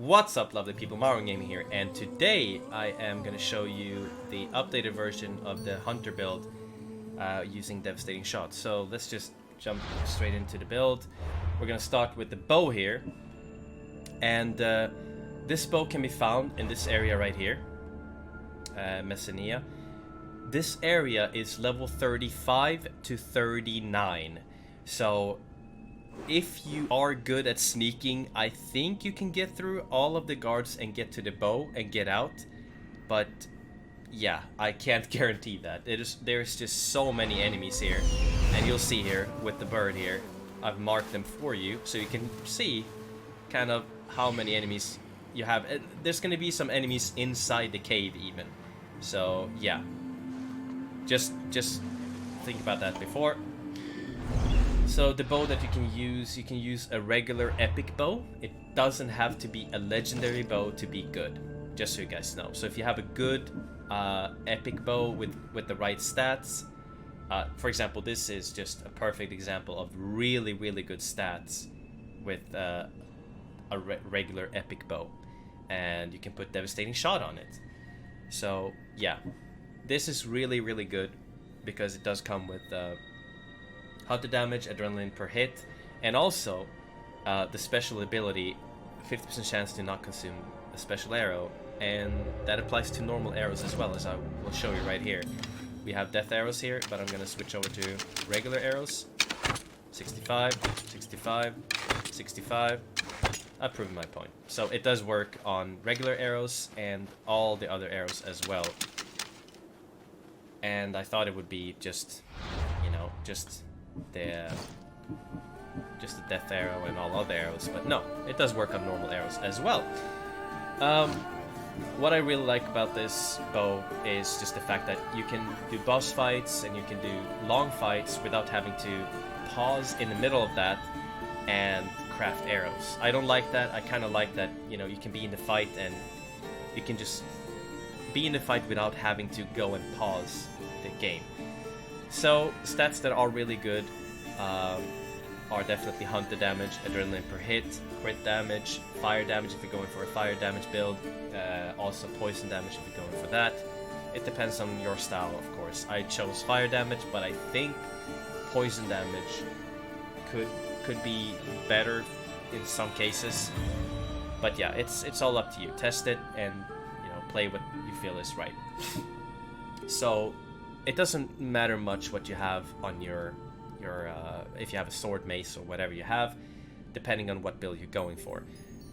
What's up, lovely people? Marvin Gaming here, and today I am going to show you the updated version of the Hunter build using Devastating Shot. So let's just jump straight into the build. We're going to start with the bow here, and this bow can be found in this area right here, Messenia. This area is level 35 to 39, so if you are good at sneaking, I think you can get through all of the guards and get to the bow and get out. But yeah, I can't guarantee that. There's just so many enemies here. And you'll see here with the bird here, I've marked them for you so you can see kind of how many enemies you have. There's going to be some enemies inside the cave even. So yeah, just think about that before. So the bow that you can use a regular epic bow. It doesn't have to be a legendary bow to be good, just so you guys know. So if you have a good epic bow with the right stats, for example, this is just a perfect example of really good stats with a regular epic bow, and you can put Devastating Shot on it. So yeah, this is really good because it does come with Hunter damage, adrenaline per hit, and also the special ability, 50% chance to not consume a special arrow, and that applies to normal arrows as well, as I will show you right here. We have death arrows here, but I'm gonna switch over to regular arrows. 65, 65, 65. I've proven my point. So it does work on regular arrows and all the other arrows as well. And I thought it would be just, you know, just the death arrow and all other arrows, but no, it does work on normal arrows as well. What I really like about this bow is just the fact that you can do boss fights and you can do long fights without having to pause in the middle of that and craft arrows. I don't like that. I kind of like that, you know, you can be in the fight and you can just be in the fight without having to go and pause the game. So stats that are really good are definitely Hunter damage, adrenaline per hit, crit damage, fire damage if you're going for a fire damage build, also poison damage if you're going for that. It depends on your style, of course. I chose fire damage, but I think poison damage could be better in some cases. But yeah, it's all up to you. Test it and, you know, play what you feel is right. So it doesn't matter much what you have on your if you have a sword, mace, or whatever you have, depending on what build you're going for.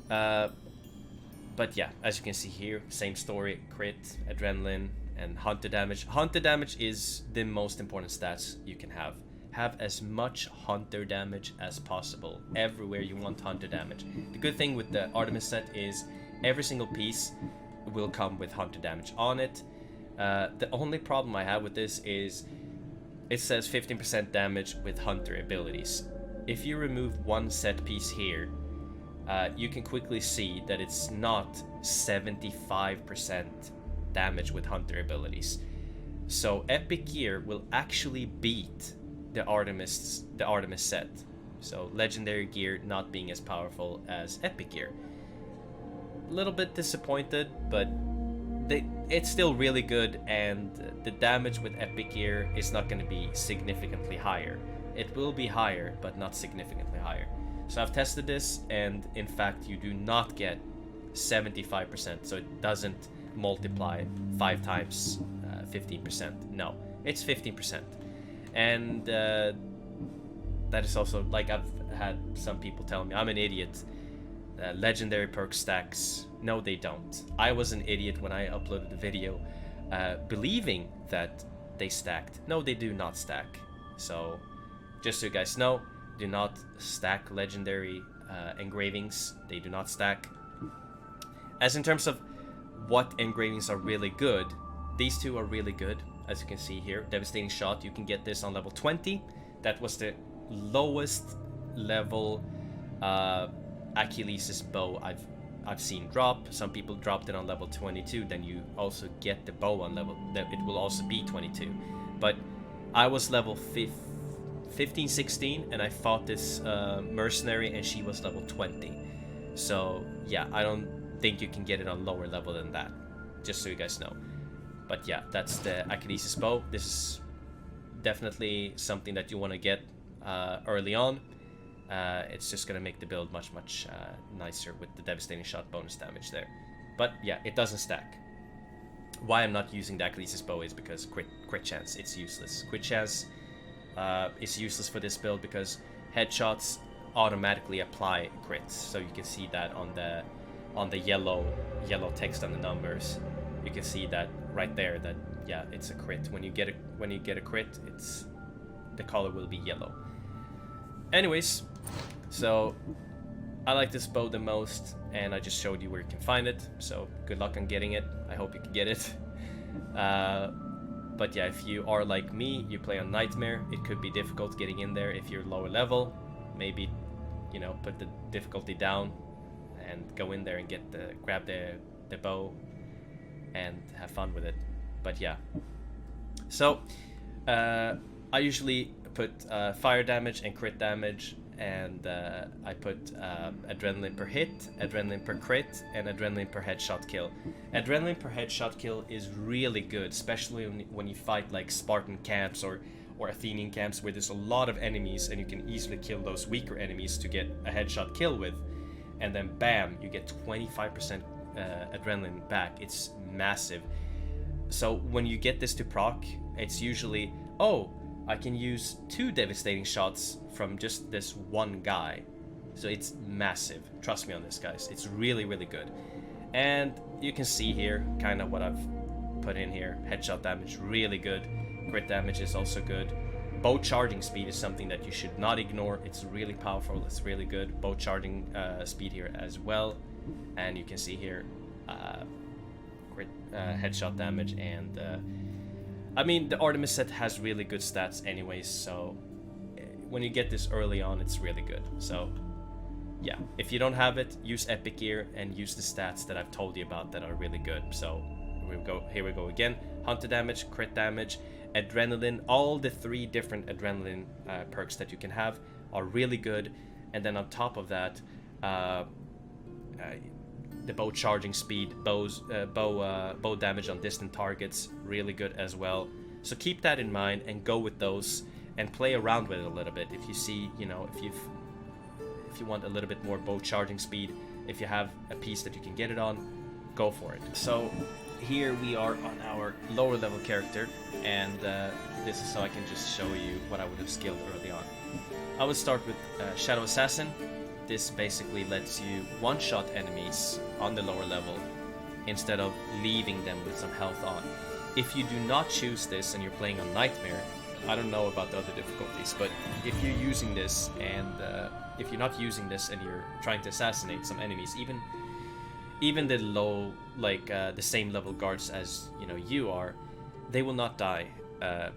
But yeah, as you can see here, same story: crit, adrenaline, and hunter damage. Hunter damage is the most important stats you can have. Have as much hunter damage as possible everywhere you want hunter damage. The good thing with the Artemis set is every single piece will come with hunter damage on it. The only problem I have with this is it says 15% damage with hunter abilities. If you remove one set piece here, you can quickly see that it's not 75% damage with hunter abilities. So epic gear will actually beat the Artemis set. So legendary gear not being as powerful as epic gear. A little bit disappointed, but it's still really good, and the damage with epic gear is not going to be significantly higher. It will be higher, but not significantly higher. So I've tested this, and in fact you do not get 75%, so it doesn't multiply 5 times 15%. No, it's 15%. And that is also, like, I've had some people tell me I'm an idiot. Legendary perk stacks. No, they don't. I was an idiot when I uploaded the video believing that they stacked. No, they do not stack. So just so you guys know, do not stack legendary engravings. They do not stack. As in terms of what engravings are really good, these two are really good. As you can see here, Devastating Shot, you can get this on level 20. That was the lowest level Achilles' bow I've seen drop. Some people dropped it on level 22. Then you also get the bow on level that it will also be 22. But I was level 15, 16, and I fought this mercenary, and she was level 20. So yeah, I don't think you can get it on lower level than that, just so you guys know. But yeah, that's the Achilles bow. This is definitely something that you want to get early on. It's just gonna make the build much nicer with the devastating shot bonus damage there. But yeah, it doesn't stack. Why I'm not using the Achilles bow is because crit chance, it's useless. Crit chance is useless for this build because headshots automatically apply crits. So you can see that on the yellow text on the numbers. You can see that right there that yeah, it's a crit. When you get a crit, the color will be yellow. Anyways, so I like this bow the most, and I just showed you where you can find it. So good luck on getting it. I hope you can get it. But yeah, if you are like me, you play on Nightmare, it could be difficult getting in there if you're lower level. Maybe, you know, put the difficulty down and go in there and grab the bow and have fun with it. But yeah, so I usually put fire damage and crit damage, and I put adrenaline per hit, adrenaline per crit, and adrenaline per headshot kill. Adrenaline per headshot kill is really good, especially when you fight like Spartan camps or Athenian camps where there's a lot of enemies and you can easily kill those weaker enemies to get a headshot kill with, and then bam, you get 25% adrenaline back. It's massive. So when you get this to proc, it's usually, oh, I can use 2 devastating shots from just this one guy. So it's massive. Trust me on this, guys. It's really, really good. And you can see here kind of what I've put in here. Headshot damage, really good. Crit damage is also good. Bow charging speed is something that you should not ignore. It's really powerful. It's really good. Bow charging speed here as well. And you can see here crit headshot damage, and I mean, the Artemis set has really good stats anyways, so when you get this early on, it's really good. So yeah, if you don't have it, use Epic Gear and use the stats that I've told you about that are really good. So here we go again. Hunter damage, crit damage, adrenaline. All the 3 different adrenaline perks that you can have are really good. And then on top of that, the bow charging speed, bow damage on distant targets, really good as well. So keep that in mind and go with those and play around with it a little bit. If you see, you know, if you want a little bit more bow charging speed, if you have a piece that you can get it on, go for it. So here we are on our lower level character, and this is so I can just show you what I would have skilled early on. I would start with Shadow Assassin. This basically lets you one-shot enemies on the lower level instead of leaving them with some health on. If you do not choose this and you're playing on Nightmare, I don't know about the other difficulties, but if you're using this and if you're not using this and you're trying to assassinate some enemies, even the low, like the same level guards as you are, they will not die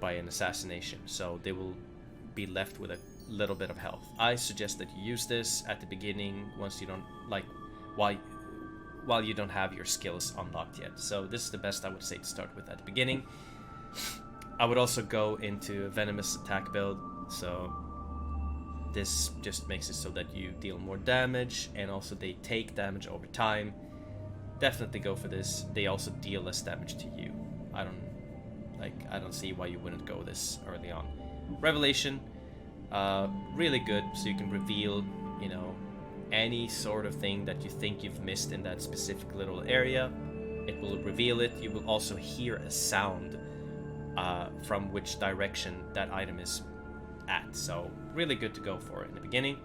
by an assassination, so they will be left with a little bit of health. I suggest that you use this at the beginning once you don't while you don't have your skills unlocked yet. So this is the best I would say to start with at the beginning. I would also go into a venomous attack build, so this just makes it so that you deal more damage and also they take damage over time. Definitely go for this. They also deal less damage to you. I don't see why you wouldn't go this early on. Revelation, really good, so you can reveal, any sort of thing that you think you've missed in that specific little area. It will reveal it. You will also hear a sound from which direction that item is at, so really good to go for in the beginning.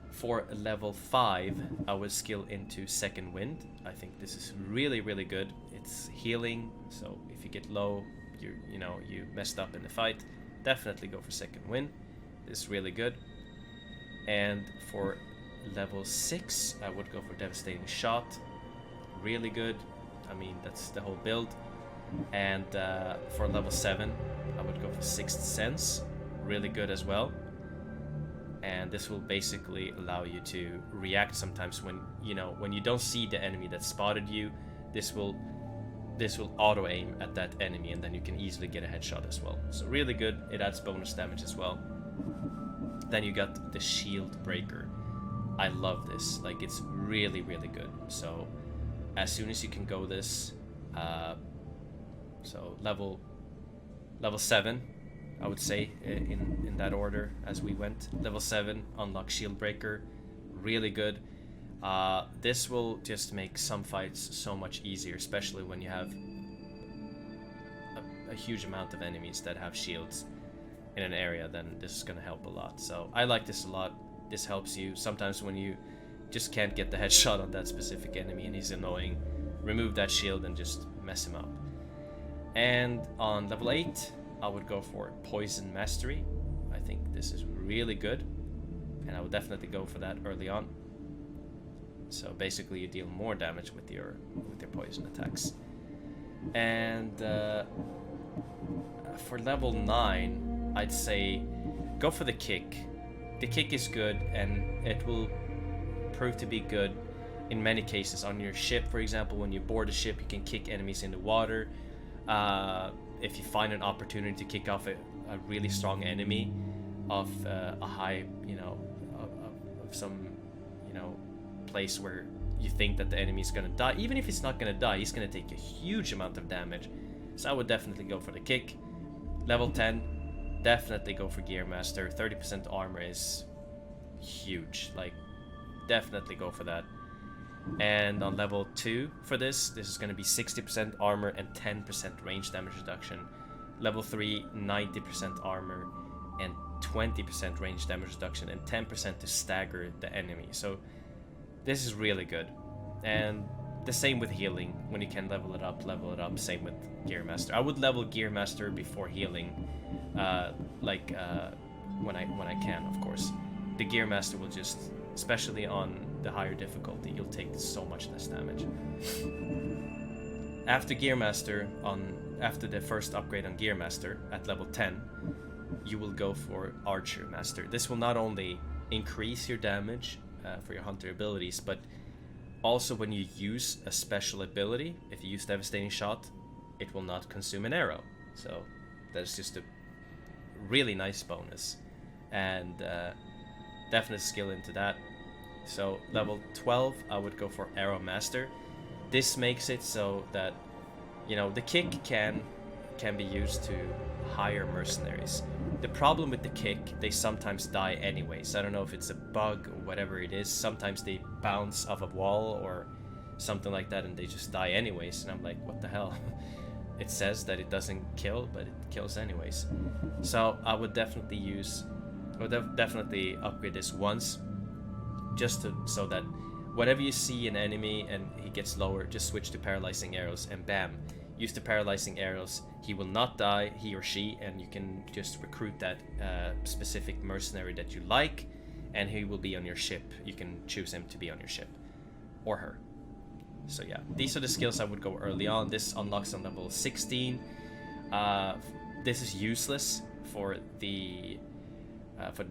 For level 5, I would skill into Second Wind. I think this is really, really good. It's healing, so if you get low, you messed up in the fight, definitely go for Second Wind. This is really good. And for level 6, I would go for Devastating Shot. Really good. I mean, that's the whole build. And for level 7, I would go for Sixth Sense. Really good as well. And this will basically allow you to react sometimes when you don't see the enemy that spotted you. This will auto aim at that enemy, and then you can easily get a headshot as well. So really good. It adds bonus damage as well. Then you got the Shield Breaker. I love this. Like, it's really, really good. So as soon as you can go this, so level 7, I would say, in that order as we went. Level 7, unlock Shield Breaker, really good. This will just make some fights so much easier, especially when you have a huge amount of enemies that have shields in an area. Then this is gonna help a lot. So I like this a lot. This helps you sometimes when you just can't get the headshot on that specific enemy and he's annoying. Remove that shield and just mess him up. And on level 8, I would go for Poison Mastery. I think this is really good, and I would definitely go for that early on. So basically you deal more damage with your poison attacks. And for level 9, I'd say go for the kick. The kick is good, and it will prove to be good in many cases. On your ship, for example, when you board a ship, you can kick enemies in the water. If you find an opportunity to kick off a really strong enemy of a high, of some, place where you think that the enemy is gonna die, even if he's not gonna die, he's gonna take a huge amount of damage. So I would definitely go for the kick. Level 10, definitely go for Gear Master. 30% armor is huge. Like, definitely go for that. And on level 2 for this is going to be 60% armor and 10% range damage reduction. Level 3, 90% armor and 20% range damage reduction and 10% to stagger the enemy. So this is really good. And the same with healing. When you can level it up, same with Gear Master. I would level Gear Master before healing, when I can, of course. The Gear Master will just, especially on the higher difficulty, you'll take so much less damage. After Gear Master, after the first upgrade on Gear Master at level 10, you will go for Archer Master. This will not only increase your damage for your hunter abilities, but also when you use a special ability, if you use Devastating Shot, it will not consume an arrow. So that's just a really nice bonus, and definite skill into that. So level 12, I would go for Arrow Master. This makes it so that, the kick can be used to hire mercenaries. The problem with the kick, they sometimes die anyways. I don't know if it's a bug or whatever it is. Sometimes they bounce off a wall or something like that and they just die anyways. And I'm like, what the hell? It says that it doesn't kill, but it kills anyways. So I would definitely definitely upgrade this once, just so that whenever you see an enemy and he gets lower, just switch to Paralyzing Arrows and bam, use the Paralyzing Arrows. He will not die, he or she, and you can just recruit that specific mercenary that you like, and he will be on your ship. You can choose him to be on your ship, or her. So yeah, these are the skills I would go early on. This unlocks on level 16. This is useless for the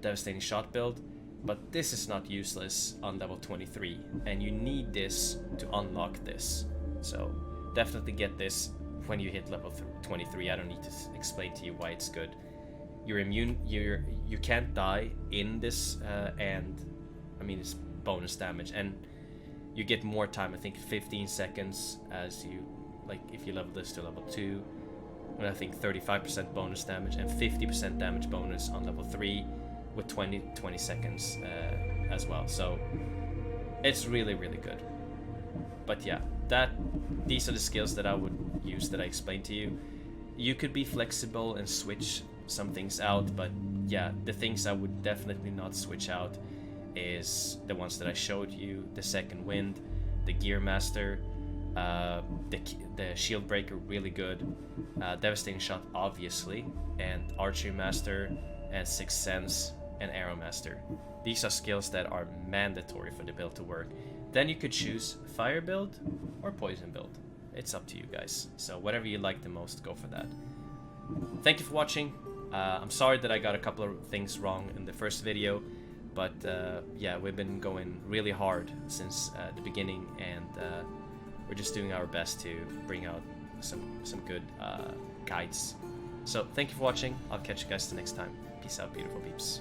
Devastating Shot build, but this is not useless on level 23, and you need this to unlock this. So definitely get this when you hit level 23. I don't need to explain to you why it's good. You're immune. You can't die in this, and I mean it's bonus damage, and you get more time. I think 15 seconds as you, like, if you level this to level 2, and I think 35% bonus damage and 50% damage bonus on level 3 with 20 seconds as well. So it's really, really good. But yeah, these are the skills that I would use that I explained to you. You could be flexible and switch some things out, but yeah, the things I would definitely not switch out is the ones that I showed you: the Second Wind, the Gear Master, the Shield Breaker, really good, Devastating Shot obviously, and Archery Master, and Sixth Sense, and Arrow Master. These are skills that are mandatory for the build to work. Then you could choose Fire build or Poison build. It's up to you guys. So whatever you like the most, go for that. Thank you for watching. I'm sorry that I got a couple of things wrong in the first video, but yeah, we've been going really hard since the beginning, and we're just doing our best to bring out some good guides. So thank you for watching. I'll catch you guys the next time. Peace out, beautiful peeps.